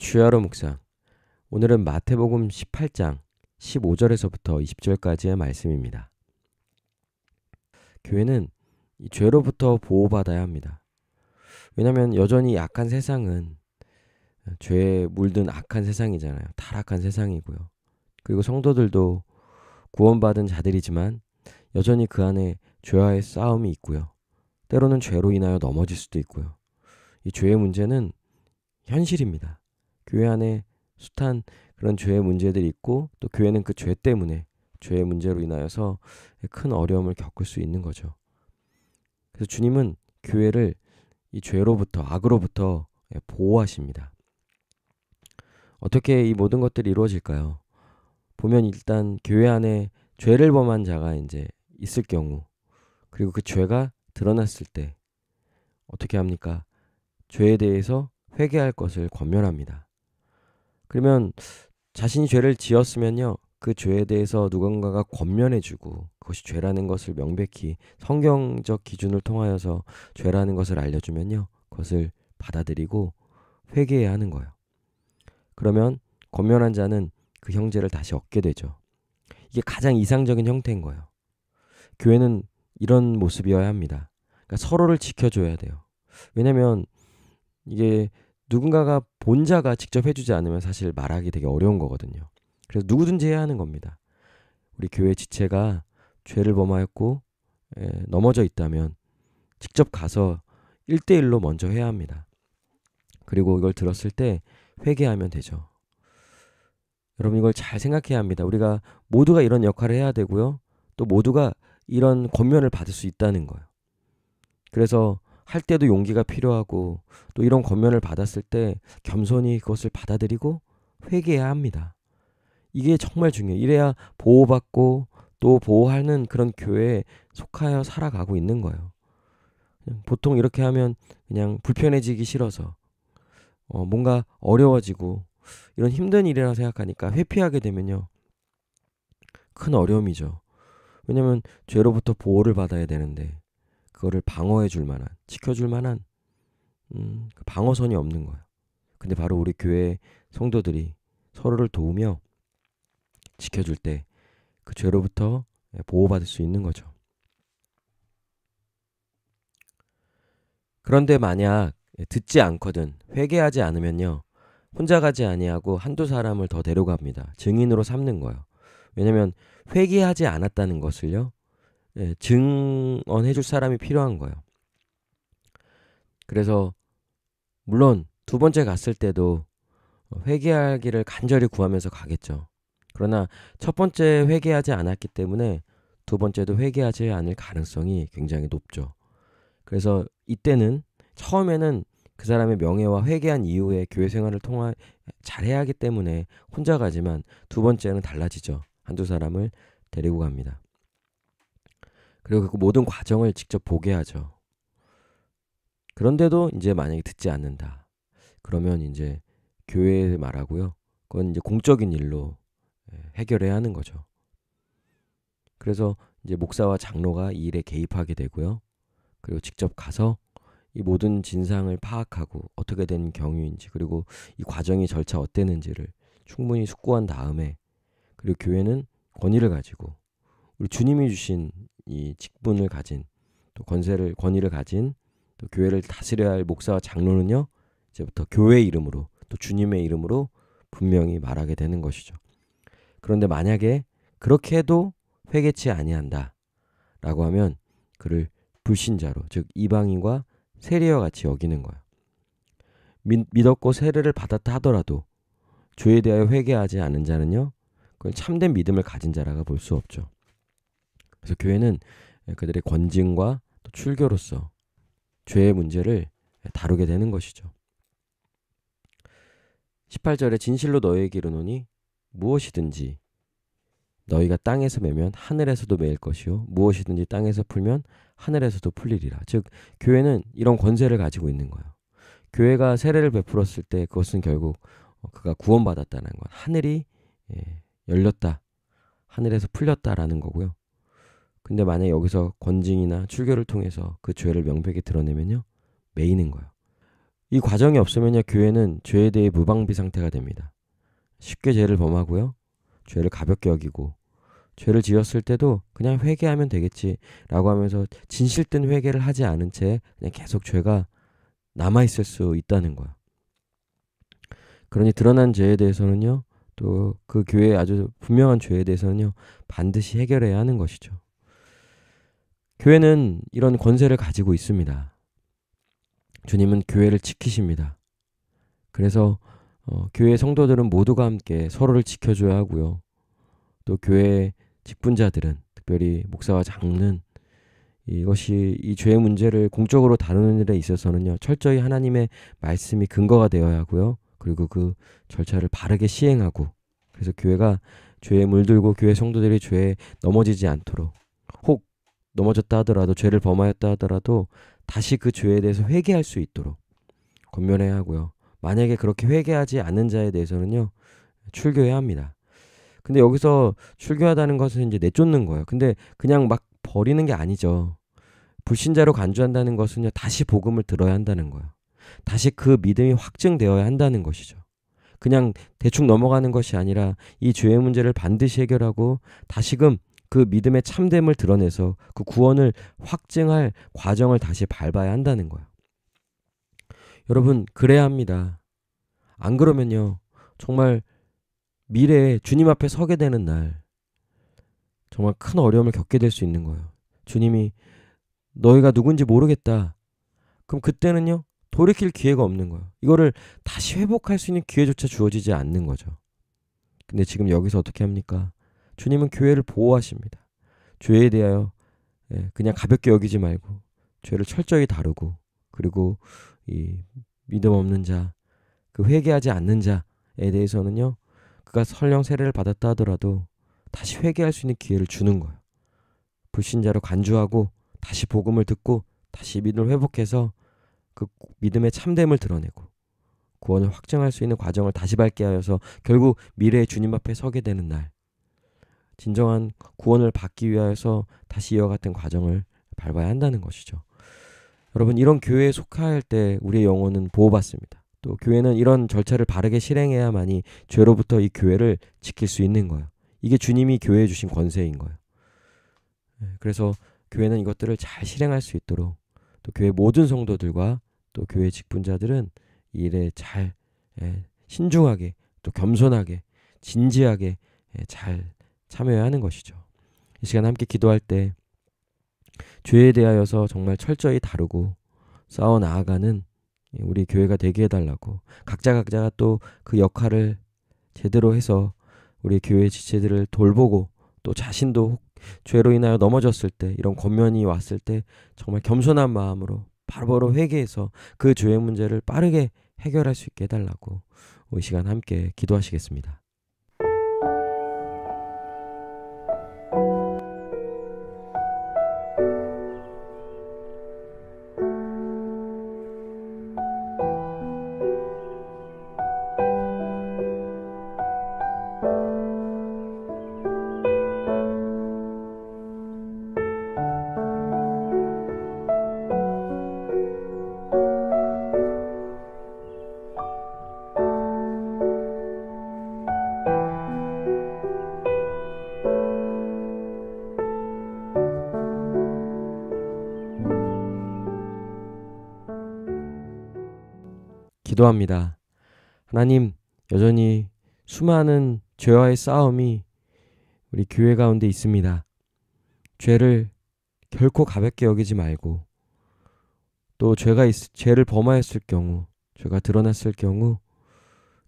주야로 묵상. 오늘은 마태복음 18장 15절에서부터 20절까지의 말씀입니다. 교회는 이 죄로부터 보호받아야 합니다. 왜냐하면 여전히 약한 세상은 죄에 물든 악한 세상이잖아요. 타락한 세상이고요. 그리고 성도들도 구원받은 자들이지만 여전히 그 안에 죄와의 싸움이 있고요. 때로는 죄로 인하여 넘어질 수도 있고요. 이 죄의 문제는 현실입니다. 교회 안에 숱한 그런 죄의 문제들이 있고 또 교회는 그 죄 때문에 죄의 문제로 인하여서 큰 어려움을 겪을 수 있는 거죠. 그래서 주님은 교회를 이 죄로부터 악으로부터 보호하십니다. 어떻게 이 모든 것들이 이루어질까요? 보면 일단 교회 안에 죄를 범한 자가 이제 있을 경우 그리고 그 죄가 드러났을 때 어떻게 합니까? 죄에 대해서 회개할 것을 권면합니다. 그러면 자신이 죄를 지었으면요. 그 죄에 대해서 누군가가 권면해주고 그것이 죄라는 것을 명백히 성경적 기준을 통하여서 죄라는 것을 알려주면요. 그것을 받아들이고 회개해야 하는 거예요. 그러면 권면한 자는 그 형제를 다시 얻게 되죠. 이게 가장 이상적인 형태인 거예요. 교회는 이런 모습이어야 합니다. 그러니까 서로를 지켜줘야 돼요. 왜냐하면 이게 누군가가 본자가 직접 해주지 않으면 사실 말하기 되게 어려운 거거든요. 그래서 누구든지 해야 하는 겁니다. 우리 교회 지체가 죄를 범하였고 넘어져 있다면 직접 가서 1대1로 먼저 해야 합니다. 그리고 이걸 들었을 때 회개하면 되죠. 여러분 이걸 잘 생각해야 합니다. 우리가 모두가 이런 역할을 해야 되고요. 또 모두가 이런 권면을 받을 수 있다는 거예요. 그래서 할 때도 용기가 필요하고 또 이런 권면을 받았을 때 겸손히 그것을 받아들이고 회개해야 합니다. 이게 정말 중요해요. 이래야 보호받고 또 보호하는 그런 교회에 속하여 살아가고 있는 거예요. 보통 이렇게 하면 그냥 불편해지기 싫어서 뭔가 어려워지고 이런 힘든 일이라고 생각하니까 회피하게 되면요. 큰 어려움이죠. 왜냐하면 죄로부터 보호를 받아야 되는데 그거를 방어해 줄 만한, 지켜줄 만한 그 방어선이 없는 거예요. 근데 바로 우리 교회 성도들이 서로를 도우며 지켜줄 때 그 죄로부터 보호받을 수 있는 거죠. 그런데 만약 듣지 않거든 회개하지 않으면요. 혼자 가지 아니하고 한두 사람을 더 데려갑니다. 증인으로 삼는 거예요. 왜냐하면 회개하지 않았다는 것을요. 증언해 줄 사람이 필요한 거예요. 그래서 물론 두 번째 갔을 때도 회개하기를 간절히 구하면서 가겠죠. 그러나 첫 번째 회개하지 않았기 때문에 두 번째도 회개하지 않을 가능성이 굉장히 높죠. 그래서 이때는 처음에는 그 사람의 명예와 회개한 이후에 교회 생활을 통해 잘해야 하기 때문에 혼자 가지만 두 번째는 달라지죠. 한두 사람을 데리고 갑니다. 그리고 그 모든 과정을 직접 보게 하죠. 그런데도 이제 만약에 듣지 않는다. 그러면 이제 교회에 말하고요. 그건 이제 공적인 일로 해결해야 하는 거죠. 그래서 이제 목사와 장로가 이 일에 개입하게 되고요. 그리고 직접 가서 이 모든 진상을 파악하고 어떻게 된 경위인지 그리고 이 과정이 절차 어땠는지를 충분히 숙고한 다음에 그리고 교회는 권위를 가지고 우리 주님이 주신 이 직분을 가진 또 권위를 가진 또 교회를 다스려야 할 목사와 장로는요. 이제부터 교회 이름으로 또 주님의 이름으로 분명히 말하게 되는 것이죠. 그런데 만약에 그렇게 해도 회개치 아니한다 라고 하면 그를 불신자로 즉 이방인과 세리와 같이 여기는 거예요. 믿었고 세례를 받았다 하더라도 죄에 대하여 회개하지 않은 자는요. 그건 참된 믿음을 가진 자라고 볼 수 없죠. 그래서 교회는 그들의 권징과 또 출교로서 죄의 문제를 다루게 되는 것이죠. 18절에 진실로 너희에게 이르노니 무엇이든지 너희가 땅에서 매면 하늘에서도 매일 것이요 무엇이든지 땅에서 풀면 하늘에서도 풀리리라. 즉 교회는 이런 권세를 가지고 있는 거예요. 교회가 세례를 베풀었을 때 그것은 결국 그가 구원받았다는 것, 하늘이 열렸다, 하늘에서 풀렸다라는 거고요. 근데 만약 여기서 권징이나 출교를 통해서 그 죄를 명백히 드러내면요 매이는 거예요. 이 과정이 없으면요, 교회는 죄에 대해 무방비 상태가 됩니다. 쉽게 죄를 범하고요, 죄를 가볍게 여기고, 죄를 지었을 때도 그냥 회개하면 되겠지라고 하면서 진실된 회개를 하지 않은 채 그냥 계속 죄가 남아있을 수 있다는 거예요. 그러니 드러난 죄에 대해서는요, 또 그 교회의 아주 분명한 죄에 대해서는요, 반드시 해결해야 하는 것이죠. 교회는 이런 권세를 가지고 있습니다. 주님은 교회를 지키십니다. 그래서 교회 성도들은 모두가 함께 서로를 지켜줘야 하고요. 또 교회 직분자들은, 특별히 목사와 장로는 이것이 이 죄의 문제를 공적으로 다루는 일에 있어서는요, 철저히 하나님의 말씀이 근거가 되어야 하고요. 그리고 그 절차를 바르게 시행하고, 그래서 교회가 죄에 물들고 교회 성도들이 죄에 넘어지지 않도록, 혹 넘어졌다 하더라도, 죄를 범하였다 하더라도 다시 그 죄에 대해서 회개할 수 있도록 권면해야 하고요. 만약에 그렇게 회개하지 않는 자에 대해서는요, 출교해야 합니다. 근데 여기서 출교하다는 것은 이제 내쫓는 거예요. 근데 그냥 막 버리는 게 아니죠. 불신자로 간주한다는 것은요, 다시 복음을 들어야 한다는 거예요. 다시 그 믿음이 확증되어야 한다는 것이죠. 그냥 대충 넘어가는 것이 아니라 이 죄의 문제를 반드시 해결하고 다시금 그 믿음의 참됨을 드러내서 그 구원을 확증할 과정을 다시 밟아야 한다는 거예요. 여러분, 그래야 합니다. 안 그러면요, 정말 미래에 주님 앞에 서게 되는 날 정말 큰 어려움을 겪게 될 수 있는 거예요. 주님이 너희가 누군지 모르겠다. 그럼 그때는요, 돌이킬 기회가 없는 거예요. 이거를 다시 회복할 수 있는 기회조차 주어지지 않는 거죠. 근데 지금 여기서 어떻게 합니까? 주님은 교회를 보호하십니다. 죄에 대하여 그냥 가볍게 여기지 말고 죄를 철저히 다루고, 그리고 이 믿음 없는 자, 그 회개하지 않는 자에 대해서는요, 그가 설령 세례를 받았다 하더라도 다시 회개할 수 있는 기회를 주는 거예요. 불신자로 간주하고 다시 복음을 듣고 다시 믿음을 회복해서 그 믿음의 참됨을 드러내고 구원을 확증할 수 있는 과정을 다시 밟게 하여서 결국 미래의 주님 앞에 서게 되는 날, 진정한 구원을 받기 위하여서 다시 이와 같은 과정을 밟아야 한다는 것이죠. 여러분, 이런 교회에 속할 때 우리의 영혼은 보호받습니다. 또 교회는 이런 절차를 바르게 실행해야만이 죄로부터 이 교회를 지킬 수 있는 거예요. 이게 주님이 교회에 주신 권세인 거예요. 그래서 교회는 이것들을 잘 실행할 수 있도록, 또 교회 모든 성도들과 또 교회 직분자들은 이 일에 잘 신중하게, 또 겸손하게, 진지하게 잘 참여해야 하는 것이죠. 이 시간 함께 기도할 때 죄에 대하여서 정말 철저히 다루고 싸워 나아가는 우리 교회가 되게 해달라고, 각자가 또 그 역할을 제대로 해서 우리 교회 지체들을 돌보고, 또 자신도 죄로 인하여 넘어졌을 때, 이런 권면이 왔을 때 정말 겸손한 마음으로 바로바로 회개해서 그 죄의 문제를 빠르게 해결할 수 있게 해달라고 이 시간 함께 기도하시겠습니다. 기도합니다. 하나님, 여전히 수많은 죄와의 싸움이 우리 교회 가운데 있습니다. 죄를 결코 가볍게 여기지 말고, 또 죄를 범하였을 경우, 죄가 드러났을 경우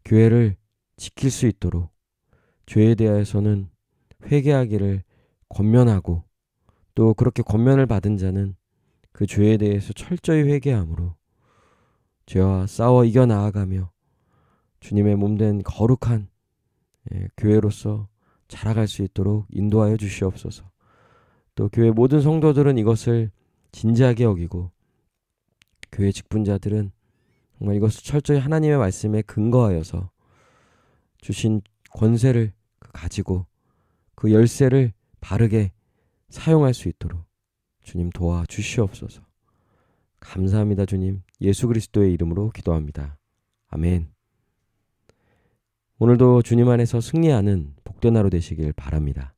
교회를 지킬 수 있도록 죄에 대해서는 회개하기를 권면하고, 또 그렇게 권면을 받은 자는 그 죄에 대해서 철저히 회개함으로 죄와 싸워 이겨나아가며 주님의 몸된 거룩한 교회로서 자라갈 수 있도록 인도하여 주시옵소서. 또 교회 모든 성도들은 이것을 진지하게 여기고, 교회 직분자들은 정말 이것을 철저히 하나님의 말씀에 근거하여서 주신 권세를 가지고 그 열쇠를 바르게 사용할 수 있도록 주님 도와주시옵소서. 감사합니다, 주님. 예수 그리스도의 이름으로 기도합니다. 아멘. 오늘도 주님 안에서 승리하는 복된 하루 되시길 바랍니다.